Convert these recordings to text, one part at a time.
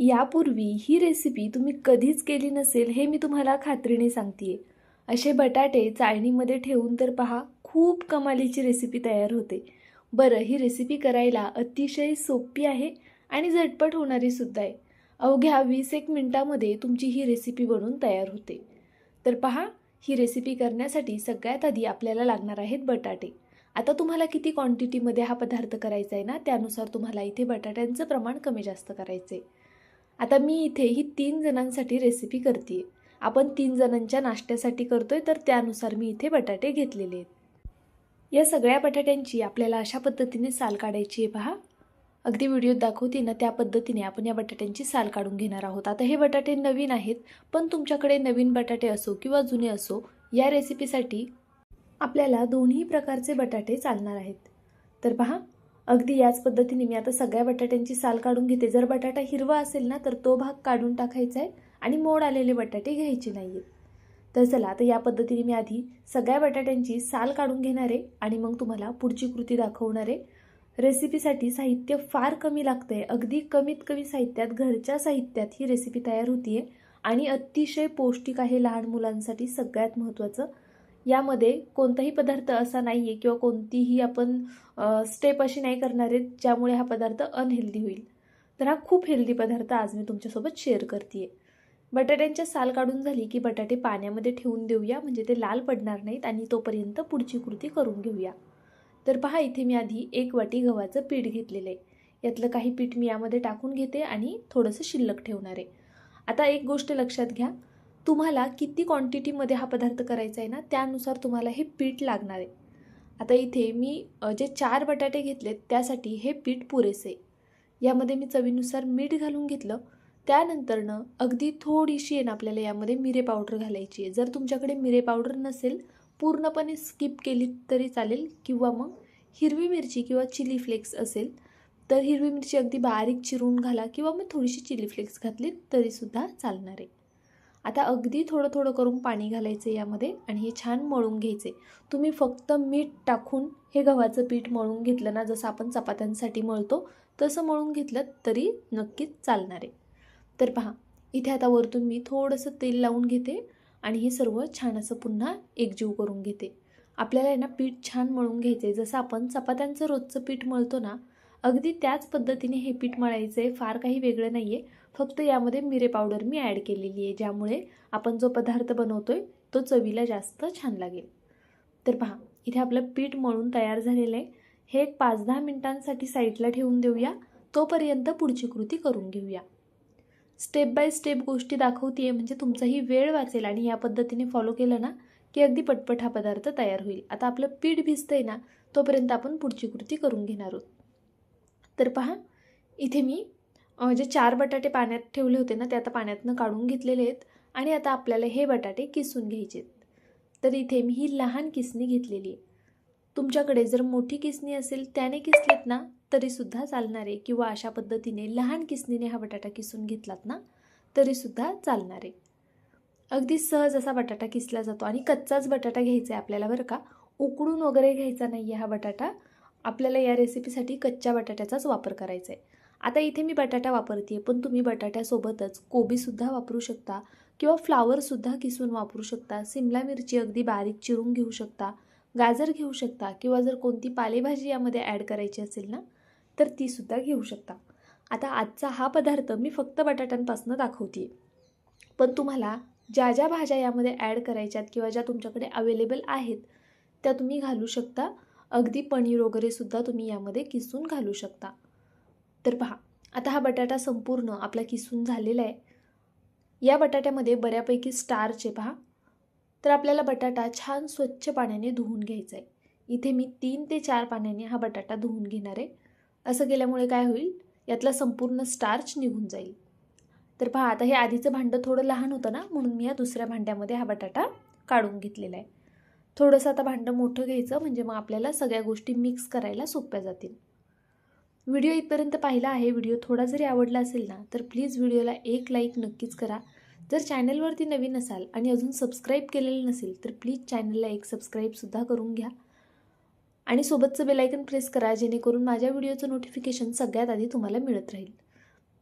यापूर्वी ही रेसिपी तुम्ही कधीच केली नसेल हे मी तुम्हाला खात्रीने सांगतेय। असे बटाटे चाळणीमध्ये ठेवून तर पहा, खूप कमालीची रेसिपी तयार होते। बरं, ही रेसिपी करायला अतिशय सोपी आहे आणि झटपट होणारी सुद्धा आहे। अवघ्या 20-1 मिनिटामध्ये तुमची ही रेसिपी बनून तयार होते। तर पहा, ही रेसिपी करण्यासाठी सगळ्यात आधी आपल्याला लागणार आहेत बटाटे। आता तुम्हाला किती क्वांटिटीमध्ये हा पदार्थ करायचा आहे ना, त्यानुसार तुम्हाला इथे बटाट्यांचं प्रमाण कमी जास्त करायचे। आता मी इथे ही 3 जणांसाठी रेसिपी करते। आपण 3 जणांच्या नाश्त्यासाठी करतोय, तर त्यानुसार मी इथे बटाटे घेतलेले आहेत। या सगळ्या बटाट्यांची आपल्याला अशा पद्धतीने साल काढायची आहे पहा। अगदी व्हिडिओत दाखवते ना त्या पद्धतीने आपण या बटाट्यांची साल काढून घेणार आहोत। आता हे बटाटे नवीन आहेत, पण तुमच्याकडे नवीन बटाटे असो किंवा जुने असो, या रेसिपीसाठी आपल्याला दोन्ही प्रकारचे बटाटे चालणार आहेत। तर पहा, अगदी याच पद्धतीने मी आता सगळ्या बटाट्यांची साल काढून घेते। जर बटाटा हिरवा असेल ना, तर तो भाग काढून टाकायचा आहे आणि मोड आलेले बटाटे घ्यायचे नाहीत। तर चला, आता या पद्धतीने मी आधी सगळ्या बटाट्यांची साल काढून घेणार आहे आणि मग तुम्हाला पुढची कृती दाखवणार आहे। रेसिपीसाठी साहित्य फार कमी लागतंय, अगदी कमीत कमी साहित्यात, घरच्या साहित्यात ही रेसिपी तयार होतीये आणि अतिशय पौष्टिक आहे लहान मुलांसाठी। सगळ्यात महत्त्वाचं, यामध्ये कोणताही पदार्थ असा नाही आहे किंवा कोणतीही आपण स्टेप अशी नाही करणार आहेत ज्यामुळे हा पदार्थ अनहेल्दी होईल। तर हा खूप हेल्दी पदार्थ आज मी तुमच्यासोबत शेअर करते। बटाट्यांच्या साल काढून झाली की बटाटे पाण्यामध्ये ठेवून देऊया, म्हणजे ते लाल पडणार नाहीत आणि तोपर्यंत पुढची कृती करून घेऊया। तर पहा, इथे मी आधी 1 वाटी गव्हाचं पीठ घेतलेलं आहे। यातलं काही पीठ मी यामध्ये टाकून घेते आणि थोडंसं शिल्लक ठेवणार आहे। आता एक गोष्ट लक्षात घ्या, तुम्हाला किती क्वांटिटीमध्ये हा पदार्थ करायचा आहे ना, त्यानुसार तुम्हाला हे पीठ लागणार आहे। आता इथे मी जे 4 बटाटे घेतलेत त्यासाठी हे पीठ पुरेसे आहे। यामध्ये मी चवीनुसार मीठ घालून घेतलं। त्यानंतरनं अगदी थोडीशी आहे ना आपल्याला यामध्ये मिरे पावडर घालायची आहे। जर तुमच्याकडे मिरे पावडर नसेल, पूर्णपणे स्किप केली तरी चालेल, किंवा मग हिरवी मिरची किंवा चिली फ्लेक्स असेल तर हिरवी मिरची अगदी बारीक चिरून घाला, किंवा मग थोडीशी चिली फ्लेक्स घातली तरीसुद्धा चालणार आहे। आता अगदी थोडं थोडं करून पाणी घालायचं यामध्ये आणि हे छान मळून घ्यायचे। तुम्ही फक्त मीठ टाकून हे गव्हाचं पीठ मळून घेतलं ना, जसं आपण चपात्यांसाठी मळतो तसं मळून घेतलं तरी नक्कीच चालणार आहे। तर पहा, इथे आता वरतून मी थोडंसं तेल लावून घेते आणि हे सर्व छान असं पुन्हा एकजीव करून घेते। आपल्याला आहे ना पीठ छान मळून घ्यायचं आहे, जसं आपण चपात्यांचं रोजचं पीठ मळतो ना, अगदी त्याच पद्धतीने हे पीठ मळायचं आहे। फार काही वेगळं नाही आहे, फक्त यामध्ये मिरे पावडर मी ॲड केलेली आहे, ज्यामुळे आपण जो पदार्थ बनवतोय तो चवीला जास्त छान लागेल। तर पहा, इथे आपलं पीठ मळून तयार झालेलं आहे। हे 5-10 मिनिटांसाठी साईडला ठेवून देऊया, तोपर्यंत पुढची कृती करून घेऊया। स्टेप बाय स्टेप गोष्टी दाखवते, म्हणजे तुमचाही वेळ वाचेल आणि या पद्धतीने फॉलो केलं ना की अगदी पटपट हा पदार्थ तयार होईल। आता आपलं पीठ भिजतंय ना, तोपर्यंत आपण पुढची कृती करून घेणार आहोत। तर पहा, इथे मी जे 4 बटाटे पाण्यात ठेवले होते ना, ते आता पाण्यातनं काढून घेतलेले आहेत आणि आता आपल्याला हे बटाटे किसून घ्यायचे आहेत। तर इथे मी ही लहान किसणी घेतलेली आहे। तुमच्याकडे जर मोठी किसणी असेल त्याने किसलेत ना तरीसुद्धा चालणार आहे, किंवा अशा पद्धतीने लहान किसणीने हा बटाटा किसून घेतलात ना तरीसुद्धा चालणार आहे। अगदी सहज असा बटाटा किसला जातो आणि कच्चाच बटाटा घ्यायचा आहे आपल्याला, बरं का, उकडून वगैरे घ्यायचा नाही आहे हा बटाटा। आपल्याला या रेसिपीसाठी कच्च्या बटाट्याचाच वापर करायचा आहे। आता इथे मी बटाटा वापरते, पण तुम्ही बटाट्यासोबतच कोबीसुद्धा वापरू शकता किंवा फ्लावरसुद्धा किसून वापरू शकता। सिमला मिरची अगदी बारीक चिरून घेऊ शकता, गाजर घेऊ शकता, किंवा जर कोणती पालेभाजी यामध्ये ॲड करायची असेल ना तर तीसुद्धा घेऊ शकता। आता आजचा हा पदार्थ मी फक्त बटाट्यांपासून दाखवते, पण तुम्हाला ज्या ज्या भाज्या यामध्ये ॲड करायच्यात किंवा ज्या तुमच्याकडे अवेलेबल आहेत त्या तुम्ही घालू शकता। अगदी पनीर वगैरे सुद्धा तुम्ही यामध्ये किसून घालू शकता। तर पहा, आता हा बटाटा संपूर्ण आपला किसून झालेला आहे। या बटाट्यामध्ये बऱ्यापैकी स्टार्च आहे पहा। तर आपल्याला बटाटा छान स्वच्छ पाण्याने धुवून घ्यायचा आहे। इथे मी 3 ते 4 पाण्याने हा बटाटा धुवून घेणार आहे। असं केल्यामुळे काय होईल, यातला संपूर्ण स्टार्च निघून जाईल। तर पहा, आता हे आधीचं भांडं थोडं लहान होतं ना, म्हणून मी या दुसऱ्या भांड्यामध्ये हा बटाटा काढून घेतलेला आहे। थोडंसं आता भांडं मोठं घ्यायचं, म्हणजे मग आपल्याला सगळ्या गोष्टी मिक्स करायला सोप्या जातील। व्हिडिओ इथपर्यंत पाहिला आहे। व्हिडिओ थोडा जरी आवडला असेल ना तर प्लीज व्हिडिओला एक लाईक नक्कीच करा। जर चॅनलवरती नवीन असाल आणि अजून सबस्क्राईब केलेलं नसेल तर प्लीज चॅनलला एक सबस्क्राईबसुद्धा करून घ्या आणि सोबतचं बेल आयकन प्रेस करा, जेणेकरून माझ्या व्हिडिओचं नोटिफिकेशन सगळ्यात आधी तुम्हाला मिळत राहील।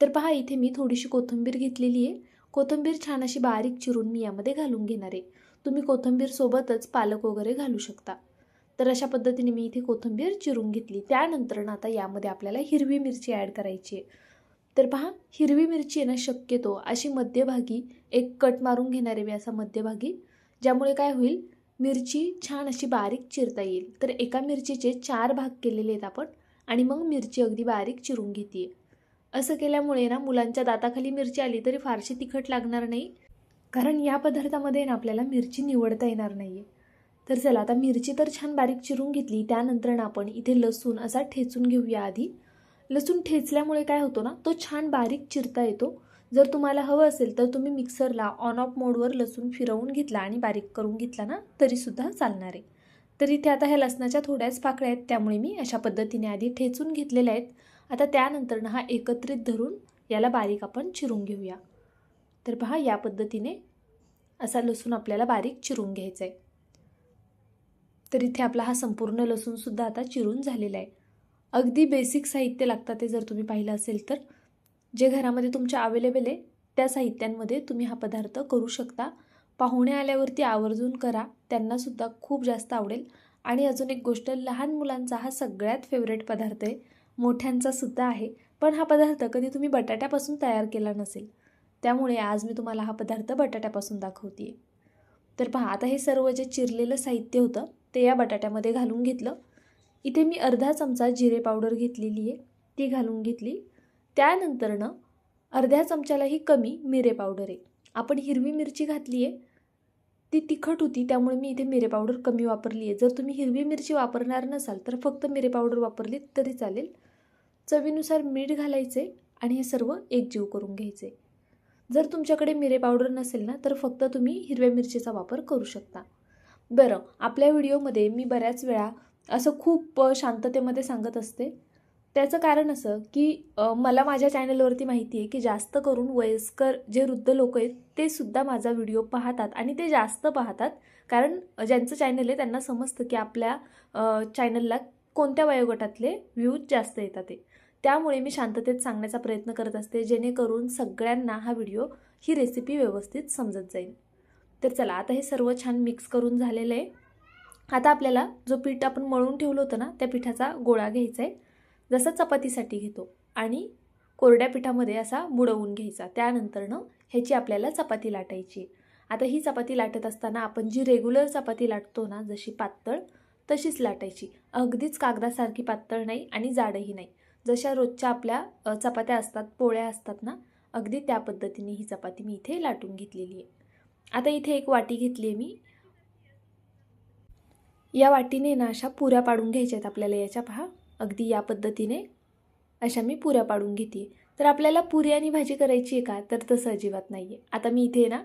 तर पहा इथे मी थोडीशी कोथिंबीर घेतलेली आहे. कोथिंबीर छान अशी बारीक चिरून मी यामध्ये घालून घेणार आहे. तुम्ही कोथिंबीर सोबतच पालक वगैरे घालू शकता. तर अशा पद्धतीने मी इथे कोथिंबीर चिरून घेतली. त्यानंतर आता यामध्ये आपल्याला हिरवी मिरची ॲड करायची आहे. तर पहा हिरवी मिरची आहे ना शक्यतो अशी मध्यभागी एक कट मारून घेणार आहे मी असा मध्यभागी, ज्यामुळे काय होईल मिरची छान अशी बारीक चिरता येईल. तर एका मिरचीचे 4 भाग केलेले आहेत आपण आणि मग मिरची अगदी बारीक चिरून घेते आहे. असं केल्यामुळे ना मुलांच्या दाताखाली मिरची आली तरी फारशी तिखट लागणार नाही, कारण या पदार्थामध्ये ना आपल्याला मिरची निवडता येणार नाही आहे. तर चला आता मिरची तर छान बारीक चिरून घेतली. त्यानंतर ना आपण इथे लसूण असा ठेचून घेऊया आधी. लसूण ठेचल्यामुळे काय होतो ना तो छान बारीक चिरता येतो. जर तुम्हाला हवं असेल तर तुम्ही मिक्सरला ऑन ऑफ मोडवर लसूण फिरवून घेतला आणि बारीक करून घेतला ना तरीसुद्धा चालणार आहे. तर इथे आता ह्या लसणाच्या थोड्याच पाकळ्या आहेत, त्यामुळे मी अशा पद्धतीने आधी ठेचून घेतलेल्या आहेत. आता त्यानंतर ना हा एकत्रित धरून याला बारीक आपण चिरून घेऊया. तर पहा या पद्धतीने असा लसूण आपल्याला बारीक चिरून घ्यायचा आहे. तर इथे आपला हा संपूर्ण लसूणसुद्धा आता चिरून झालेला आहे. अगदी बेसिक साहित्य लागतं ते जर तुम्ही पाहिलं असेल तर. जे घरामध्ये तुमच्या अवेलेबल आहे त्या साहित्यांमध्ये तुम्ही हा पदार्थ करू शकता. पाहुणे आल्यावरती आवर्जून करा, त्यांनासुद्धा खूप जास्त आवडेल. आणि अजून एक गोष्ट, लहान मुलांचा हा सगळ्यात फेवरेट पदार्थ आहे, मोठ्यांचासुद्धा आहे. पण हा पदार्थ कधी तुम्ही बटाट्यापासून तयार केला नसेल, त्यामुळे आज मी तुम्हाला हा पदार्थ बटाट्यापासून दाखवते आहे. तर पहा आता हे सर्व जे चिरलेलं साहित्य होतं ते या बटाट्यामध्ये घालून घेतलं. इथे मी अर्धा चमचा जिरे पावडर घेतलेली आहे, ती घालून घेतली. त्यानंतरनं अर्ध्या चमच्यालाही कमी मिरे पावडर आहे. आपण हिरवी मिरची घातली आहे, ती तिखट होती त्यामुळे मी इथे मिरे पावडर कमी वापरली आहे. जर तुम्ही हिरवी मिरची वापरणार नसाल तर फक्त मिरे पावडर वापरली तरी चालेल. चवीनुसार मीठ घालायचे आणि हे सर्व एकजीव करून घ्यायचे. जर तुमच्याकडे मिरे पावडर नसेल ना तर फक्त तुम्ही हिरव्या मिरचीचा वापर करू शकता. बरं, आपल्या व्हिडिओमध्ये मी बऱ्याच वेळा असं खूप शांततेमध्ये सांगत असते. त्याचं कारण असं की मला माझ्या चॅनलवरती माहिती आहे की जास्त करून वयस्कर जे वृद्ध लोक आहेत ते सुद्धा माझा व्हिडिओ पाहतात आणि ते जास्त पाहतात, कारण ज्यांचं चॅनल आहे त्यांना समजतं की आपल्या चॅनलला कोणत्या वयोगटातले व्ह्यूज जास्त येतात ते. त्यामुळे मी शांततेत सांगण्याचा प्रयत्न करत असते, जेणेकरून सगळ्यांना हा व्हिडिओ ही रेसिपी व्यवस्थित समजत जाईल. तर चला आता हे सर्व छान मिक्स करून झालेलं आहे. आता आपल्याला जो पीठ आपण मळून ठेवलं होतं ना त्या पिठाचा गोळा घ्यायचा आहे, जसा चपातीसाठी घेतो, आणि कोरड्या पिठामध्ये असा बुडवून घ्यायचा. त्यानंतरनं ह्याची आपल्याला चपाती लाटायची. आता ही चपाती लाटत असताना आपण जी रेग्युलर चपाती लाटतो ना जशी पातळ, तशीच लाटायची. अगदीच कागदासारखी पातळ नाही आणि जाडही नाही. जशा रोजच्या आपल्या चपात्या असतात, पोळ्या असतात ना, अगदी त्या पद्धतीने ही चपाती मी इथे लाटून घेतलेली आहे. आता इथे एक वाटी घेतली आहे मी. या वाटीने ना अशा पुऱ्या पाडून घ्यायच्या आहेत आपल्याला. याच्या पहा अगदी या पद्धतीने अशा मी पुऱ्या पाडून घेते. तर आपल्याला पुरी आणि भाजी करायची आहे का, तर तसं अजिबात नाही आहे. आता मी इथे ना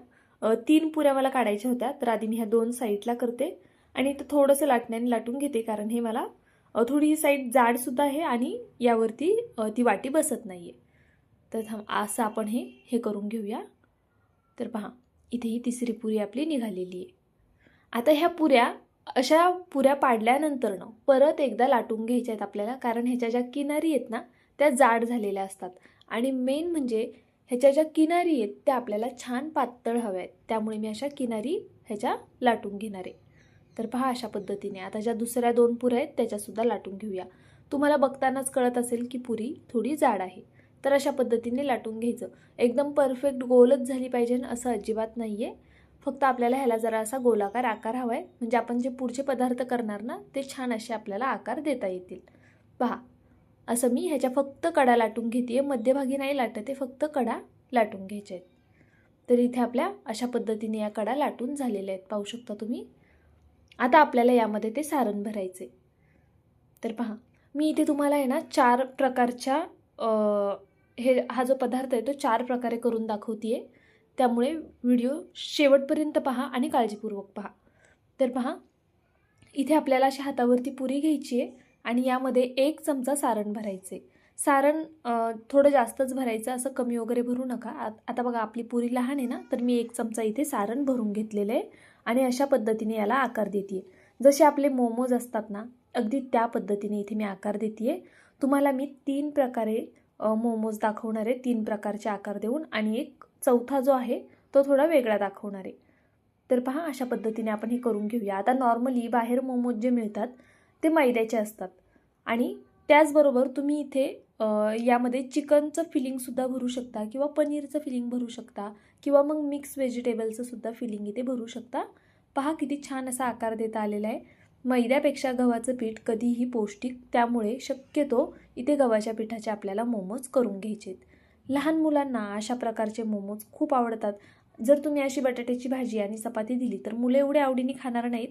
3 पुऱ्या मला काढायच्या होत्या, तर आधी मी ह्या 2 साईडला करते आणि इथं थोडंसं लाटण्याने लाटून घेते, कारण हे मला थोडी ही साईड जाडसुद्धा आहे आणि यावरती ती वाटी बसत नाही आहे. तर असं आपण हे करून घेऊया. तर पहा इथे ही तिसरी पुरी आपली निघालेली आहे. आता ह्या पुऱ्या अशा पुऱ्या पाडल्यानंतरनं परत एकदा लाटून घ्यायच्या आहेत आपल्याला, कारण ह्याच्या ज्या किनारी आहेत ना त्या जाड झालेल्या असतात आणि मेन म्हणजे ह्याच्या ज्या किनारी आहेत त्या आपल्याला छान पातळ हव्या आहेत. त्यामुळे मी अशा किनारी ह्याच्या लाटून घेणार आहे. तर पहा अशा पद्धतीने आता ज्या दुसऱ्या 2 पुऱ्या आहेत त्याच्यासुद्धा लाटून घेऊया. तुम्हाला बघतानाच कळत असेल की पुरी थोडी जाड आहे. तर अशा पद्धतीने लाटून घ्यायचं. एकदम परफेक्ट गोलच झाली पाहिजे असं अजिबात नाही आहे. फक्त आपल्याला ह्याला जरा असा गोलाकार आकार हवा आहे, म्हणजे आपण जे पुढचे पदार्थ करणार ना ते छान असे आपल्याला आकार देता येतील. पहा असं मी ह्याच्या फक्त कडा लाटून घेते, मध्यभागी नाही लाटते, फक्त कडा लाटून घ्यायच्या आहेत. तर इथे आपल्या अशा पद्धतीने या कडा लाटून झालेल्या आहेत, पाहू शकता तुम्ही. आता आपल्याला यामध्ये ते सारण भरायचे. तर पहा मी इथे तुम्हाला आहे ना 4 प्रकारच्या हा जो पदार्थ आहे तो 4 प्रकारे करून दाखवते आहे. त्यामुळे व्हिडिओ शेवटपर्यंत पहा आणि काळजीपूर्वक पहा. तर पहा इथे आपल्याला अशा हातावरती पुरी घ्यायची आहे आणि यामध्ये 1 चमचा सारण भरायचे. सारण थोडं जास्तच भरायचं, असं कमी वगैरे भरू नका. आता बघा आपली पुरी लहान आहे ना, तर मी 1 चमचा इथे सारण भरून घेतलेलं आहे आणि अशा पद्धतीने याला आकार देते. जसे आपले मोमोज असतात ना, अगदी त्या पद्धतीने इथे मी आकार देते. तुम्हाला मी 3 प्रकारे मोमोज दाखवणार आहे 3 प्रकारचे आकार देऊन, आणि एक चौथा जो आहे तो थोडा वेगळा दाखवणार आहे. तर पहा, अशा पद्धतीने आपण हे करून घेऊया. आता नॉर्मली बाहेर मोमोज जे मिळतात ते मैद्याचे असतात, आणि त्याचबरोबर तुम्ही इथे यामध्ये चिकनचं फिलिंगसुद्धा भरू शकता, किंवा पनीरचं फिलिंग भरू शकता, किंवा मग मिक्स व्हेजिटेबलचं सुद्धा फिलिंग इथे भरू शकता. पहा किती छान असा आकार देता आलेला आहे. मैद्यापेक्षा गव्हाचं पीठ कधीही पौष्टिक, त्यामुळे शक्यतो इथे गव्हाच्या पिठाचे आपल्याला मोमोज करून घ्यायचे आहेत. लहान मुलांना अशा प्रकारचे मोमोज खूप आवडतात. जर तुम्ही अशी बटाट्याची भाजी आणि चपाती दिली तर मुलं एवढे आवडीने खाणार नाहीत,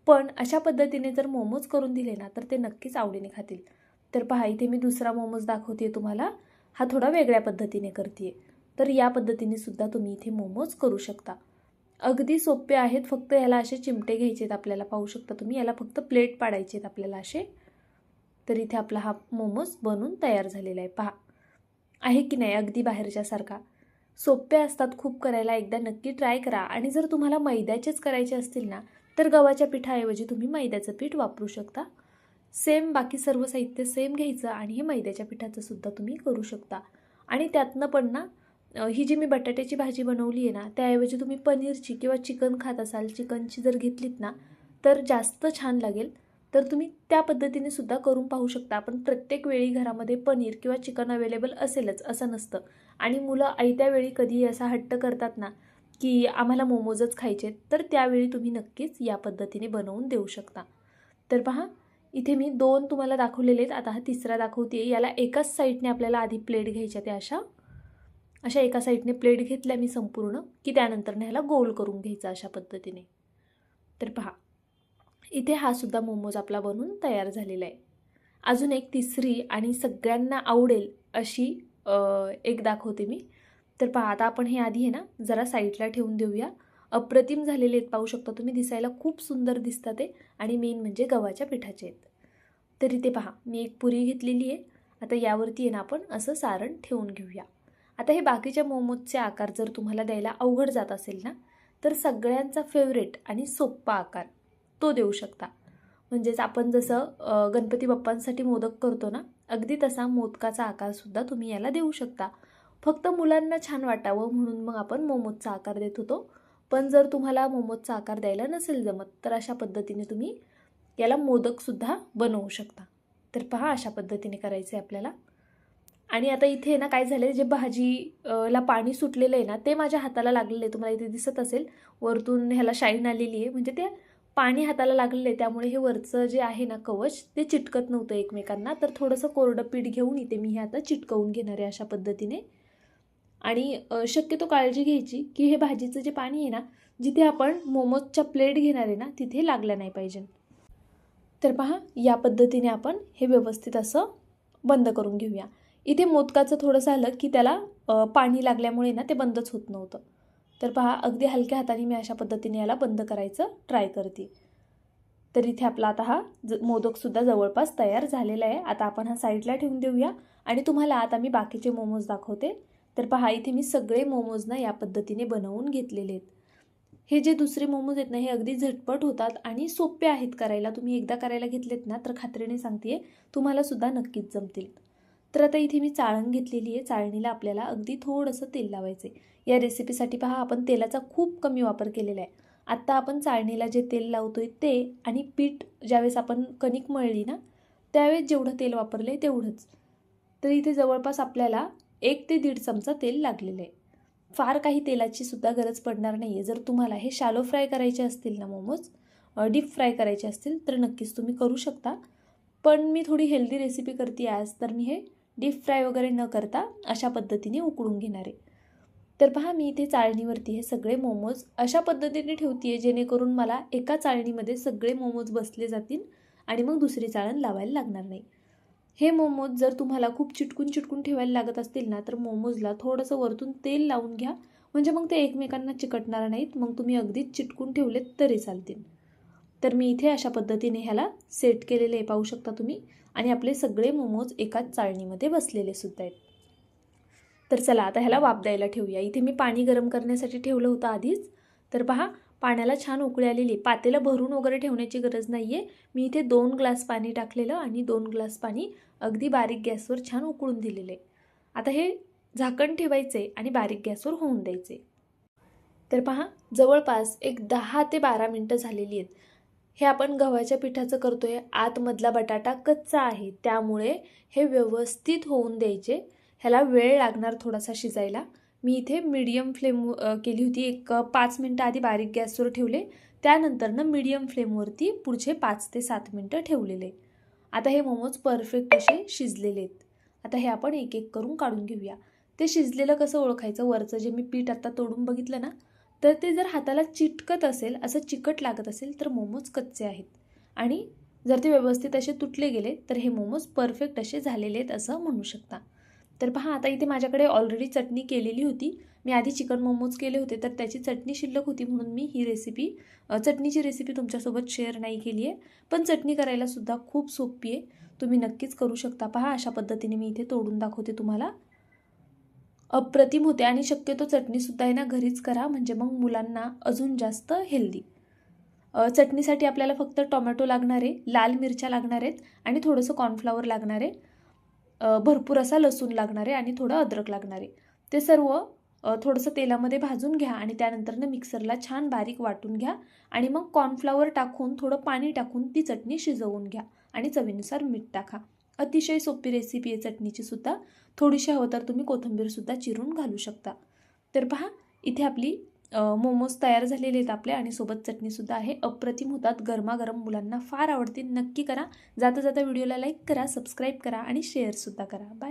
पण अशा पद्धतीने जर मोमोज करून दिले ना तर ते नक्कीच आवडीने खातील. तर पहा, इथे मी दुसरा मोमोज दाखवते तुम्हाला. हा थोडा वेगळ्या पद्धतीने करते. तर या पद्धतीने सुद्धा तुम्ही इथे मोमोज करू शकता. अगदी सोपे आहेत. फक्त याला असे चिमटे घ्यायचे आहेत आपल्याला. पाहू शकता तुम्ही, याला फक्त प्लेट पाडायचे आहेत आपल्याला असे. तर इथे आपला हा मोमोज बनून तयार झालेला आहे. पहा, आहे की नाही अगदी बाहेरच्यासारखा. सोपे असतात खूप करायला. एकदा नक्की ट्राय करा. आणि जर तुम्हाला मैद्याचेच करायचे असतील ना तर गव्हाच्या पिठाऐवजी तुम्ही मैद्याचं पीठ वापरू शकता. सेम बाकी सर्व साहित्य सेम घ्यायचं, आणि हे मैद्याच्या पिठाचं सुद्धा तुम्ही करू शकता. आणि त्यातनं पण ना, ही जी मी बटाट्याची भाजी बनवली आहे ना त्याऐवजी तुम्ही पनीरची किंवा चिकन खात असाल, चिकनची जर घेतलीत ना तर जास्त छान लागेल. तर तुम्ही त्या पद्धतीने सुद्धा करून पाहू शकता. पण प्रत्येक वेळी घरामध्ये पनीर किंवा चिकन अवेलेबल असेलच असं नसतं, आणि मुलं आयत्या वेळी कधी असा हट्ट करतात ना की आम्हाला मोमोजच खायचे, तर त्यावेळी तुम्ही नक्कीच या पद्धतीने बनवून देऊ शकता. तर पहा, इथे मी 2 तुम्हाला दाखवलेले आहेत. आता हा तिसरा दाखवते. याला एकाच साईडने आपल्याला आधी प्लेट घ्यायच्या. त्या अशा एका साईडने प्लेट घेतल्या मी संपूर्ण, की त्यानंतर ह्याला गोल करून घ्यायचा अशा पद्धतीने. तर पहा, इथे हा सुद्धा मोमोज आपला बनून तयार झालेला आहे. अजून एक तिसरी आणि सगळ्यांना आवडेल अशी एक दाखवते मी. तर पहा, आता आपण हे आधी आहे ना जरा साईडला ठेवून देऊया. अप्रतिम झालेले आहेत. पाहू शकता तुम्ही, दिसायला खूप सुंदर दिसतात ते, आणि मेन म्हणजे गव्हाच्या पिठाचे आहेत. तर इथे पहा, मी एक पुरी घेतलेली आहे. आता यावरती आहे ना आपण असं सारण ठेवून घेऊया. आता हे बाकीच्या मोमोजचे आकार जर तुम्हाला द्यायला अवघड जात असेल ना तर सगळ्यांचा फेवरेट आणि सोप्पा आकार तो देऊ शकता. म्हणजेच आपण जसं गणपती बाप्पांसाठी मोदक करतो ना, अगदी तसा मोदकाचा आकारसुद्धा तुम्ही याला देऊ शकता. फक्त मुलांना छान वाटावं म्हणून मग आपण मोमोजचा आकार देत होतो. पण जर तुम्हाला मोमोजचा आकार द्यायला नसेल जमत तर अशा पद्धतीने तुम्ही याला मोदकसुद्धा बनवू शकता. तर पहा, अशा पद्धतीने करायचं आहे आपल्याला. आणि आता इथे ना काय झालं आहे, जे भाजीला पाणी सुटलेलं आहे ना ते माझ्या हाताला लागलेलं आहे. तुम्हाला इथे दिसत असेल वरतून ह्याला शाईन आलेली आहे, म्हणजे ते पाणी हाताला लागलेलं आहे. त्यामुळे हे वरचं जे आहे ना कवच ते चिटकत नव्हतं एकमेकांना. तर थोडंसं कोरडं पीठ घेऊन इथे मी हे आता चिटकवून घेणार आहे अशा पद्धतीने. आणि शक्यतो काळजी घ्यायची की हे भाजीचं जे पाणी आहे ना, जिथे आपण मोमोजच्या प्लेट घेणार आहे ना तिथे लागलं नाही पाहिजे. तर पहा, या पद्धतीने आपण हे व्यवस्थित असं बंद करून घेऊया. इथे मोदकाचं थोडंसं आलं की त्याला पाणी लागल्यामुळे ना ते बंदच होत नव्हतं. तर पहा, अगदी हलक्या हाताने मी अशा पद्धतीने याला बंद करायचं ट्राय करते. तर इथे आपला आता हा मोदकसुद्धा जवळपास तयार झालेला आहे. आता आपण हा साईडला ठेवून देऊया, आणि तुम्हाला आता मी बाकीचे मोमोज दाखवते. तर पहा, इथे मी सगळे मोमोज ना या पद्धतीने बनवून घेतलेले आहेत. हे जे दुसरे मोमोज आहेत ना हे अगदी झटपट होतात आणि सोपे आहेत करायला. तुम्ही एकदा करायला घेतलेत ना तर खात्रीने सांगते तुम्हाला सुद्धा नक्कीच जमतील. तर आता इथे मी चाळण घेतलेली आहे. चाळणीला आपल्याला अगदी थोडंसं तेल लावायचं आहे. या रेसिपीसाठी पहा, आपण तेलाचा खूप कमी वापर केलेला आहे. आत्ता आपण चाळणीला जे तेल लावतोय ते, आणि पीठ ज्यावेळेस आपण कणिक मळली ना त्यावेळेस जेवढं तेल वापरलं आहे तेवढंच. तर इथे जवळपास आपल्याला 1 ते 1.5 चमचा तेल लागलेलं आहे. फार काही तेलाची सुद्धा गरज पडणार नाही आहे. जर तुम्हाला हे शॅलो फ्राय करायचे असतील ना मोमोज, डीप फ्राय करायचे असतील तर नक्कीच तुम्ही करू शकता. पण मी थोडी हेल्दी रेसिपी करते आज, तर मी हे डीप फ्राय वगैरे न करता अशा पद्धतीने उकळून घेणार आहे. तर पहा, मी इथे चाळणीवरती हे सगळे मोमोज अशा पद्धतीने ठेवते जेणेकरून मला एका चाळणीमध्ये सगळे मोमोज बसले जातील आणि मग दुसरी चाळण लावायला लागणार नाही. हे मोमोज जर तुम्हाला खूप चिटकून ठेवायला लागत असतील ना तर मोमोजला थोडंसं वरतून तेल लावून घ्या, म्हणजे मग ते एकमेकांना चिकटणार नाहीत. मग तुम्ही अगदीच चिटकून ठेवलेत तरी चालतील. तर मी इथे अशा पद्धतीने ह्याला सेट केलेले आहे, पाहू शकता तुम्ही. आणि आपले सगळे मोमोज एकाच चाळणीमध्ये बसलेले सुद्धा आहेत. तर चला आता ह्याला वाफ द्यायला ठेवूया. इथे मी पाणी गरम करण्यासाठी ठेवलं होतं आधीच. तर पहा, पाण्याला छान उकळी आलेली. पातेलं भरून वगैरे ठेवण्याची गरज नाही आहे. मी इथे 2 ग्लास पाणी टाकलेलं आणि 2 ग्लास पाणी अगदी बारीक गॅसवर छान उकळून दिलेलं आहे. आता हे झाकण ठेवायचे आणि बारीक गॅसवर होऊन द्यायचे. तर पहा, जवळपास एक 10 ते 12 मिनटं झालेली आहेत. हे आपण गव्हाच्या पिठाचं करतोय, आतमधला बटाटा कच्चा आहे, त्यामुळे हे व्यवस्थित होऊन द्यायचे. ह्याला वेळ लागणार थोडासा शिजायला. मी इथे मीडियम फ्लेम केली होती. एक 5 मिनटं आधी बारीक गॅसवर ठेवले, त्यानंतरनं मीडियम फ्लेमवरती पुढचे 5 ते 7 मिनटं ठेवलेले. आता हे मोमोज परफेक्ट असे शिजलेले आहेत. आता हे आपण एक एक करून काढून घेऊया. ते शिजलेलं कसं ओळखायचं? वरचं जे मी पीठ आता तोडून बघितलं ना, तर ते जर हाताला चिटकत असेल, असं चिकट लागत असेल, तर मोमोज कच्चे आहेत. आणि जर ते व्यवस्थित असे तुटले गेले तर हे मोमोज परफेक्ट असे झालेले आहेत असं म्हणू शकता. तर पहा, आता इथे माझ्याकडे ऑलरेडी चटणी केलेली होती. मी आधी चिकन मोमोज केले होते, तर त्याची चटणी शिल्लक होती म्हणून मी ही रेसिपी चटणीची रेसिपी तुमच्यासोबत शेअर नाही केली आहे. पण चटणी करायला सुद्धा खूप सोपी आहे, तुम्ही नक्कीच करू शकता. पहा, अशा पद्धतीने मी इथे तोडून दाखवते तुम्हाला. अप्रतिम होते आणि शक्यतो चटणीसुद्धा आहे ना घरीच करा, म्हणजे मग मुलांना अजून जास्त हेल्दी. चटणीसाठी आपल्याला फक्त टोमॅटो लागणार आहे, लाल मिरच्या लागणार आहेत आणि थोडंसं कॉर्नफ्लॉवर लागणार आहे, भरपूर असा लसूण लागणार आहे आणि थोडं अद्रक लागणार आहे. ते सर्व थोडंसं तेलामध्ये भाजून घ्या आणि त्यानंतरनं मिक्सरला छान बारीक वाटून घ्या आणि मग कॉर्नफ्लॉवर टाकून थोडं पाणी टाकून ती चटणी शिजवून घ्या आणि चवीनुसार मीठ टाका. अतिशय सोपी रेसिपी आहे चटणीची सुद्धा. थोडीशी हवं तर तुम्ही कोथिंबीरसुद्धा चिरून घालू शकता. तर पहा, इथे आपली मोमोज तयार झालेले आहेत आपले आणि सोबत चटणीसुद्धा आहे. अप्रतिम होतात, गरमागरम मुलांना फार आवडतील. नक्की करा. जाता जाता व्हिडिओला लाईक करा, सबस्क्राईब करा आणि शेअरसुद्धा करा. बाय.